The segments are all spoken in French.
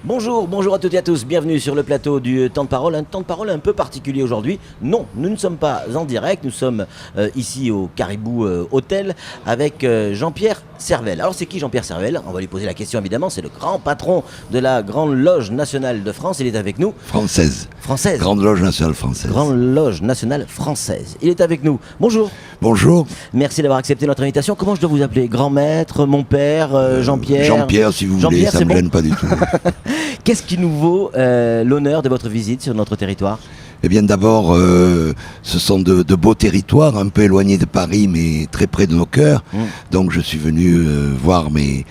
Bonjour, bonjour à toutes et à tous, bienvenue sur le plateau du temps de parole. Un temps de parole un peu particulier aujourd'hui. Non, nous ne sommes pas en direct, nous sommes ici au Caribou Hôtel avec Jean-Pierre Servel. Alors c'est qui Jean-Pierre Servel? On va lui poser la question évidemment, c'est le grand patron de la Grande Loge Nationale de France, il est avec nous. Française. Française. Grande Loge Nationale Française. Grande Loge Nationale Française. Il est avec nous. Bonjour. Bonjour. Merci d'avoir accepté notre invitation. Comment je dois vous appeler? Grand maître, mon père, Jean-Pierre? Jean-Pierre si vous voulez, ça ne me gêne pas du tout. Qu'est-ce qui nous vaut l'honneur de votre visite sur notre territoire? Eh bien d'abord, ce sont de beaux territoires, un peu éloignés de Paris, mais très près de nos cœurs. Donc je suis venu voir mes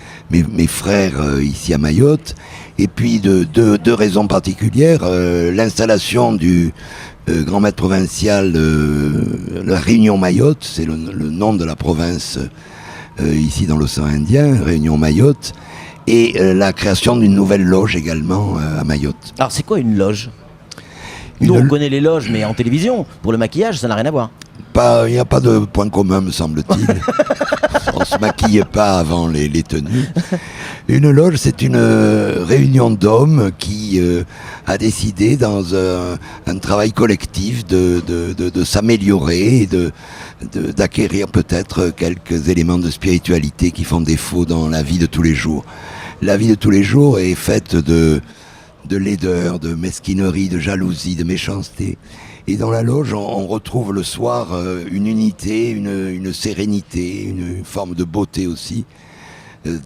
frères ici à Mayotte. Et puis deux raisons particulières. L'installation du grand maître provincial, la Réunion Mayotte, c'est le nom de la province ici dans l'océan Indien, Réunion Mayotte. Et la création d'une nouvelle loge également à Mayotte. Alors c'est quoi une loge? Nous on connaît les loges mais en télévision, pour le maquillage ça n'a rien à voir. Il n'y a pas de point commun me semble-t-il. On ne se maquille pas avant les tenues. Une loge c'est une réunion d'hommes qui a décidé dans un travail collectif de s'améliorer et d'acquérir peut-être quelques éléments de spiritualité qui font défaut dans la vie de tous les jours. La vie de tous les jours est faite de laideur, de mesquinerie, de jalousie, de méchanceté. Et dans la loge, on retrouve le soir une unité, une sérénité, une forme de beauté aussi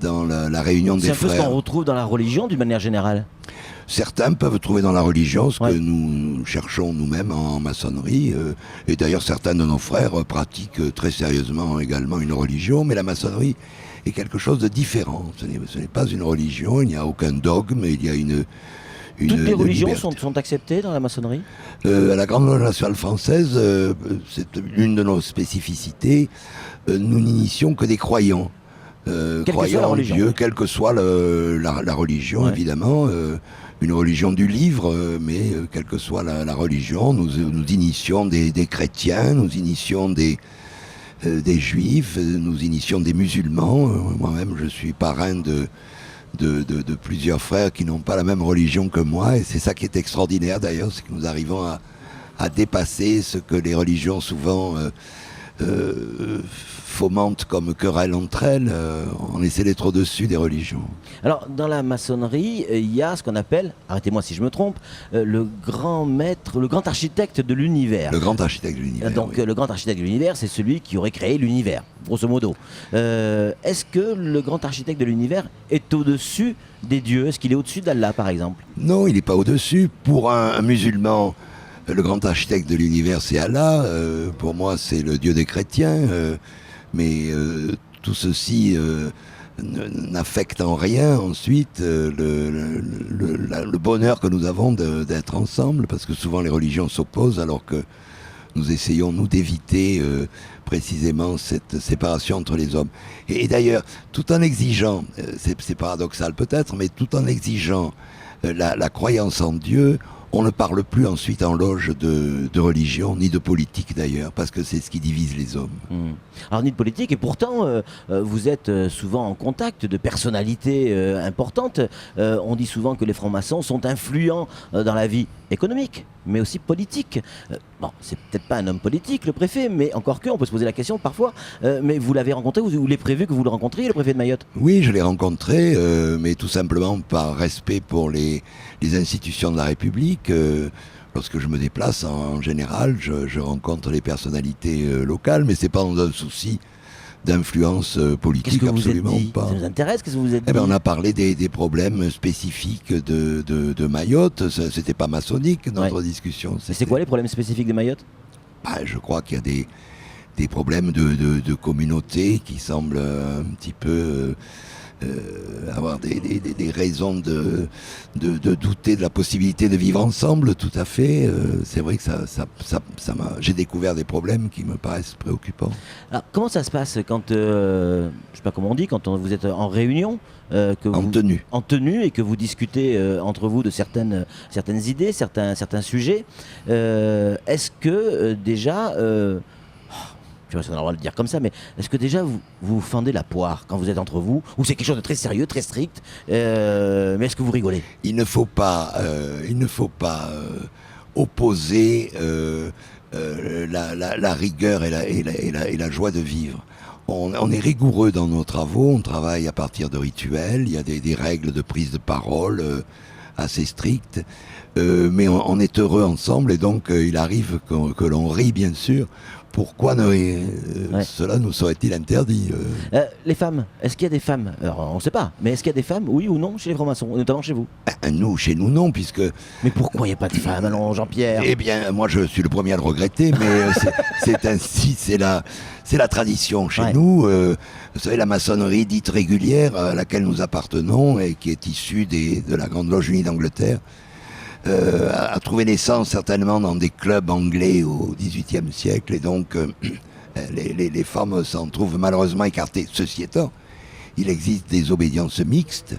dans la réunion des frères. C'est un peu ce qu'on retrouve dans la religion d'une manière générale. Certains peuvent trouver dans la religion ce que nous cherchons nous-mêmes en maçonnerie. Et d'ailleurs, certains de nos frères pratiquent très sérieusement également une religion, mais la maçonnerie est quelque chose de différent. Ce n'est pas une religion, il n'y a aucun dogme, il y a toutes les religions sont acceptées dans la maçonnerie? À la Grande Loge Nationale Française, c'est une de nos spécificités. Nous n'initions que des croyants. Croyants en Dieu, quelle que soit la religion, évidemment. Une religion du livre, mais quelle que soit la religion, nous initions des chrétiens, nous initions des juifs, nous initions des musulmans. Moi-même, je suis parrain de plusieurs frères qui n'ont pas la même religion que moi, et c'est ça qui est extraordinaire d'ailleurs, c'est que nous arrivons à dépasser ce que les religions souvent fomentent comme querelle entre elles. On essaie d'être au-dessus des religions. Alors dans la maçonnerie, il y a ce qu'on appelle, arrêtez-moi si je me trompe, le grand maître, le grand architecte de l'univers. Le grand architecte de l'univers. Donc le grand architecte de l'univers, c'est celui qui aurait créé l'univers, grosso modo. Est-ce que le grand architecte de l'univers est au-dessus des dieux? Est-ce qu'il est au-dessus d'Allah par exemple? Non, il n'est pas au-dessus. Pour un musulman, le grand architecte de l'univers, c'est Allah. Pour moi, c'est le Dieu des chrétiens. Mais tout ceci n'affecte en rien ensuite le bonheur que nous avons d'être ensemble, parce que souvent les religions s'opposent alors que nous essayons, nous, d'éviter précisément cette séparation entre les hommes. Et d'ailleurs, tout en exigeant, c'est paradoxal peut-être, mais tout en exigeant la croyance en Dieu, on ne parle plus ensuite en loge de religion, ni de politique d'ailleurs, parce que c'est ce qui divise les hommes. Alors ni de politique, et pourtant vous êtes souvent en contact de personnalités importantes. On dit souvent que les francs-maçons sont influents dans la vie économique, mais aussi politique. Bon, c'est peut-être pas un homme politique, le préfet, mais encore que, on peut se poser la question parfois. Mais vous l'avez rencontré, vous l'avez prévu que vous le rencontriez, le préfet de Mayotte? Oui, je l'ai rencontré, mais tout simplement par respect pour les institutions de la République. Lorsque je me déplace, en général, je rencontre les personnalités locales, mais c'est pas dans un souci d'influence politique, absolument pas. Ça nous intéresse, qu'est-ce que vous êtes dit? On a parlé des problèmes spécifiques de Mayotte. C'était pas maçonnique notre discussion. C'est quoi les problèmes spécifiques de Mayotte? Je crois qu'il y a des problèmes de communauté qui semblent un petit peu avoir des raisons de douter de la possibilité de vivre ensemble, tout à fait. C'est vrai que j'ai découvert des problèmes qui me paraissent préoccupants. Alors, comment ça se passe quand, je sais pas comment on dit, quand vous êtes en réunion en tenue et que vous discutez entre vous de certaines idées, certains sujets, est-ce que déjà je sais pas si on a le droit de le dire comme ça, mais est-ce que déjà vous fendez la poire quand vous êtes entre vous, ou c'est quelque chose de très sérieux, très strict, mais est-ce que vous rigolez? Il ne faut pas, opposer la rigueur et la joie de vivre. On est rigoureux dans nos travaux, on travaille à partir de rituels, il y a des règles de prise de parole assez strictes, mais on est heureux ensemble et donc il arrive que l'on rit bien sûr. Pourquoi cela nous serait-il interdit Les femmes, est-ce qu'il y a des femmes? Alors on ne sait pas, mais est-ce qu'il y a des femmes, oui ou non, chez les francs-maçons, notamment chez vous? Nous, chez nous, non, puisque... Mais pourquoi il n'y a pas de femmes, alors Jean-Pierre? Eh bien, moi, je suis le premier à le regretter, mais c'est ainsi, c'est la tradition chez nous. Vous savez, la maçonnerie dite régulière, à laquelle nous appartenons, et qui est issue de la Grande Loge Unie d'Angleterre, a trouvé naissance certainement dans des clubs anglais au XVIIIe siècle, et donc les femmes s'en trouvent malheureusement écartées. Ceci étant, il existe des obédiences mixtes,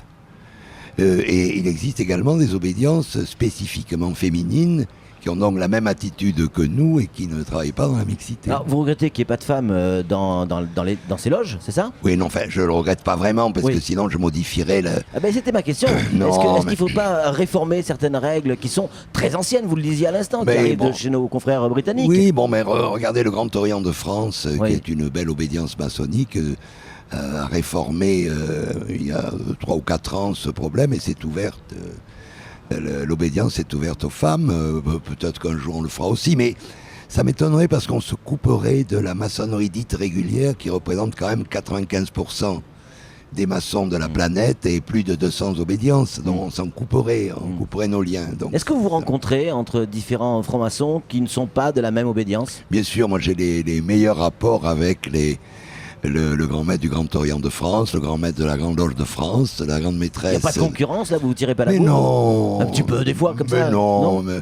et il existe également des obédiences spécifiquement féminines, qui ont donc la même attitude que nous et qui ne travaillent pas dans la mixité. Alors, vous regrettez qu'il n'y ait pas de femmes dans ces loges, c'est ça? Oui, non, enfin, je le regrette pas vraiment, parce que sinon je modifierais le... Ah ben, c'était ma question. Est-ce qu'il ne faut pas réformer certaines règles qui sont très anciennes, vous le disiez à l'instant, qui arrivent de chez nos confrères britanniques? Oui, bon, mais regardez le Grand Orient de France, qui est une belle obédience maçonnique, a réformé il y a 3 ou 4 ans ce problème, et c'est ouverte... L'obédience est ouverte aux femmes, peut-être qu'un jour on le fera aussi, mais ça m'étonnerait parce qu'on se couperait de la maçonnerie dite régulière qui représente quand même 95% des maçons de la planète et plus de 200 obédiences, donc on s'en couperait, on couperait nos liens. Est-ce que vous vous rencontrez entre différents francs-maçons qui ne sont pas de la même obédience? Bien sûr, moi j'ai les meilleurs rapports avec le grand maître du Grand Orient de France, le grand maître de la Grande Loge de France, la grande maîtresse... Il n'y a pas de concurrence là, vous ne tirez pas la bourre? Mais non. Un petit peu des fois comme ça? Non, mais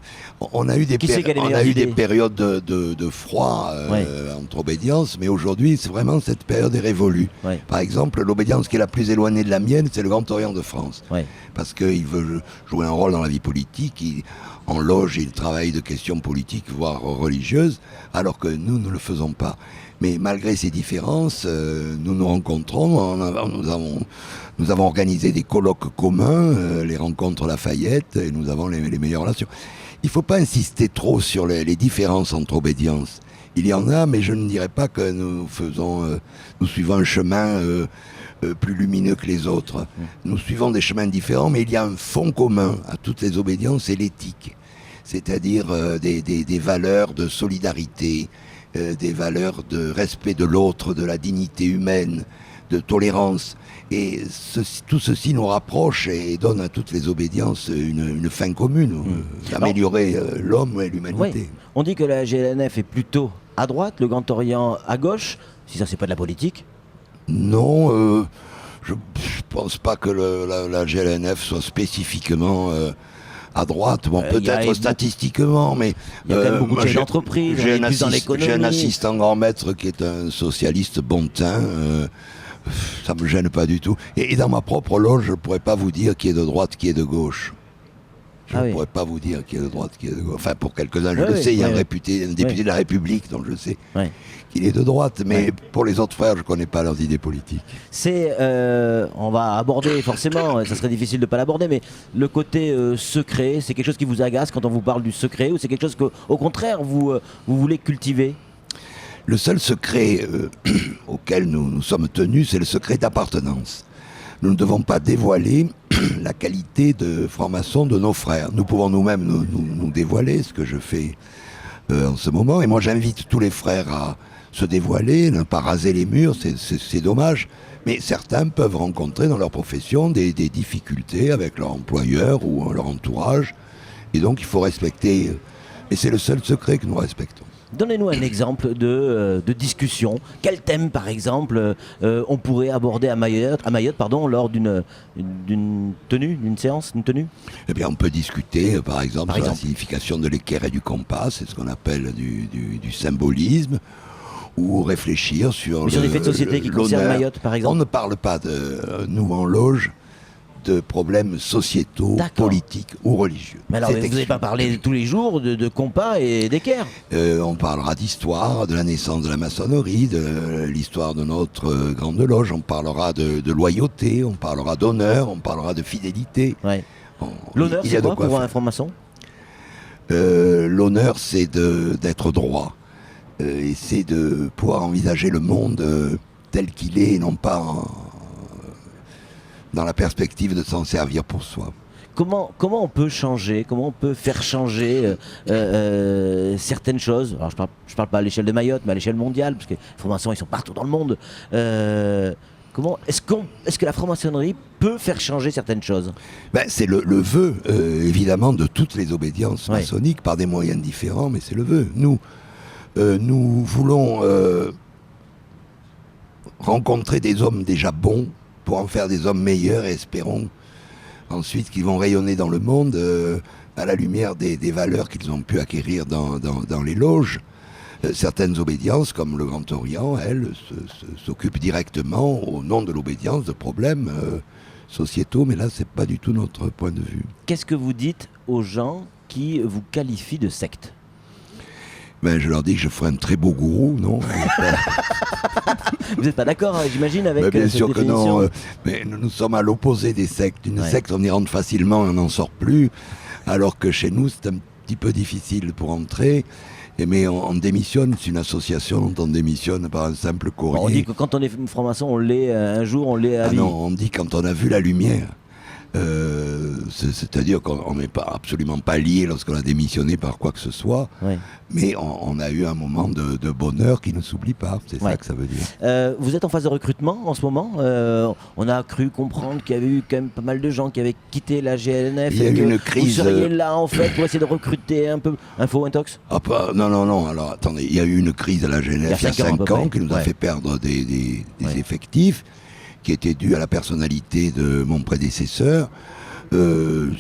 on a eu des périodes de froid Ouais. entre obédiences, mais aujourd'hui cette période est révolue. Ouais. Par exemple, l'obédience qui est la plus éloignée de la mienne, c'est le Grand Orient de France. Ouais. Parce qu'il veut jouer un rôle dans la vie politique, en loge il travaille de questions politiques, voire religieuses, alors que nous ne le faisons pas. Mais malgré ces différences, nous nous rencontrons, nous avons organisé des colloques communs, les rencontres Lafayette, et nous avons les meilleures relations. Il ne faut pas insister trop sur les différences entre obédiences. Il y en a, mais je ne dirais pas que nous suivons un chemin plus lumineux que les autres. Nous suivons des chemins différents, mais il y a un fond commun à toutes les obédiences, c'est l'éthique. C'est-à-dire des valeurs de solidarité, des valeurs de respect de l'autre, de la dignité humaine, de tolérance. Et tout ceci nous rapproche et donne à toutes les obédiences une fin commune, d'améliorer l'homme et l'humanité. Oui. On dit que la GLNF est plutôt à droite, le Grand Orient à gauche. Si ça, c'est pas de la politique? Non, je pense pas que la GLNF soit spécifiquement... à droite, bon, peut-être statistiquement, mais... Il y a quand même beaucoup de chefs d'entreprise, j'ai un assistant grand maître qui est un socialiste bon teint, ça me gêne pas du tout. Et dans ma propre loge, je ne pourrais pas vous dire qui est de droite, qui est de gauche. Je ne pourrais pas vous dire qui est de droite, qui est de gauche. Enfin, pour quelques-uns, je le sais, il y a un député de la République, donc je sais qu'il est de droite. Mais pour les autres frères, je ne connais pas leurs idées politiques. On va aborder, forcément, ça serait difficile de ne pas l'aborder, mais le côté secret, c'est quelque chose qui vous agace quand on vous parle du secret, ou c'est quelque chose qu'au contraire, vous voulez cultiver? Le seul secret auquel nous sommes tenus, c'est le secret d'appartenance. Nous ne devons pas dévoiler la qualité de franc-maçon de nos frères. Nous pouvons nous-mêmes nous dévoiler, ce que je fais en ce moment. Et moi, j'invite tous les frères à se dévoiler, ne pas raser les murs, c'est dommage. Mais certains peuvent rencontrer dans leur profession des difficultés avec leur employeur ou leur entourage. Et donc, il faut respecter. Et c'est le seul secret que nous respectons. Donnez-nous un exemple de discussion. Quel thème, par exemple, on pourrait aborder à Mayotte, lors d'une séance, d'une tenue? Eh bien, on peut discuter, par exemple, sur la signification de l'équerre et du compas, c'est ce qu'on appelle du symbolisme, ou réfléchir sur des faits de société qui concernent Mayotte, par exemple. On ne parle pas nous en loge, de problèmes sociétaux, D'accord. politiques ou religieux. Mais alors, C'est vous n'allez pas exclu. parler tous les jours de compas et d'équerre. On parlera d'histoire, de la naissance de la maçonnerie, de l'histoire de notre grande loge, on parlera de loyauté, on parlera d'honneur, on parlera de fidélité. Ouais. On- L'honneur, il y a c'est de quoi pour faire. un franc-maçon? L'honneur, c'est d'être droit. Et c'est de pouvoir envisager le monde tel qu'il est et non pas dans la perspective de s'en servir pour soi. Comment on peut changer, comment on peut faire changer certaines choses? Alors je parle pas à l'échelle de Mayotte, mais à l'échelle mondiale, parce que les francs-maçons ils sont partout dans le monde. Comment est-ce que la franc-maçonnerie peut faire changer certaines choses? Ben, c'est le vœu, évidemment, de toutes les obédiences Ouais. maçonniques par des moyens différents, mais c'est le vœu. Nous voulons rencontrer des hommes déjà bons pour en faire des hommes meilleurs et espérons ensuite qu'ils vont rayonner dans le monde à la lumière des valeurs qu'ils ont pu acquérir dans les loges. Certaines obédiences, comme le Grand Orient, elles, s'occupent directement, au nom de l'obédience, de problèmes sociétaux, mais là, c'est pas du tout notre point de vue. Qu'est-ce que vous dites aux gens qui vous qualifient de secte? Ben, je leur dis que je ferai un très beau gourou, non? Vous n'êtes pas d'accord, hein, j'imagine, avec Ben, bien cette sûr que définition? non, mais nous sommes à l'opposé des sectes. Une Ouais. secte, on y rentre facilement, on n'en sort plus, alors que chez nous, c'est un petit peu difficile pour entrer. Mais on démissionne, c'est une association dont on démissionne par un simple courrier. Bon, on dit que quand on est franc-maçon, on l'est un jour, on l'est à Ah vie. non, on dit quand on a vu la lumière. C'est-à-dire qu'on n'est pas absolument pas lié lorsqu'on a démissionné par quoi que ce soit, Ouais. mais on a eu un moment de bonheur qui ne s'oublie pas. C'est Ouais. ça que ça veut dire. Vous êtes en phase de recrutement en ce moment. On a cru comprendre qu'il y avait eu quand même pas mal de gens qui avaient quitté la GLNF. Il y a et eu que une Vous crise, seriez là en fait pour essayer de recruter un peu. Info Intox. Ah, non. Alors attendez, il y a eu une crise à la GNF il y a 5 ans, à 5 peu ans près. qui nous a Ouais. fait perdre des Ouais. effectifs qui étaient dus à la personnalité de mon prédécesseur.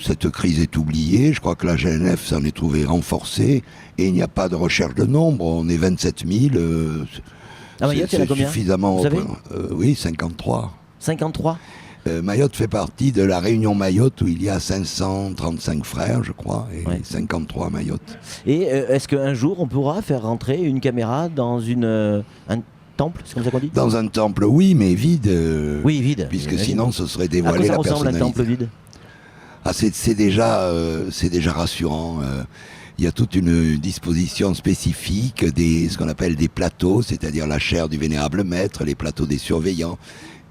Cette crise est oubliée. Je crois que la GNF s'en est trouvée renforcée et il n'y a pas de recherche de nombre. On est 27 000. Ah, Mayotte, il y en a combien suffisamment. Vous savez Oui, 53. 53. Mayotte fait partie de la Réunion Mayotte où il y a 535 frères, je crois, et Ouais. 53 à Mayotte. Et est-ce qu'un jour on pourra faire rentrer une caméra dans un temple? C'est comme ça qu'on dit? Dans un temple, oui, mais vide. Oui, vide. Puisque J'imagine. sinon, ce serait À quoi dévoiler ça la ressemble un personnalité. temple vide? Ah, c'est déjà rassurant. Il y a toute une disposition spécifique ce qu'on appelle des plateaux, c'est-à-dire la chaire du vénérable maître, les plateaux des surveillants.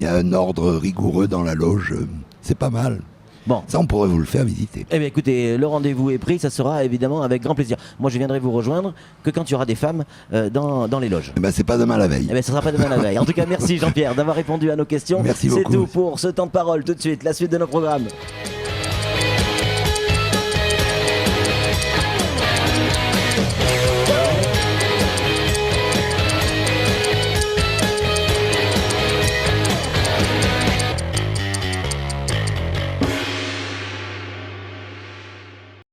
Il y a un ordre rigoureux dans la loge. C'est pas mal. Bon. Ça, on pourrait vous le faire visiter. Eh bien écoutez, le rendez-vous est pris, ça sera évidemment avec grand plaisir. Moi je viendrai vous rejoindre que quand il y aura des femmes dans les loges. Eh ben, c'est pas demain la veille. Eh bien ce sera pas demain la veille. En tout cas merci Jean-Pierre d'avoir répondu à nos questions. Merci C'est beaucoup. tout pour ce temps de parole. Tout de suite, la suite de nos programmes.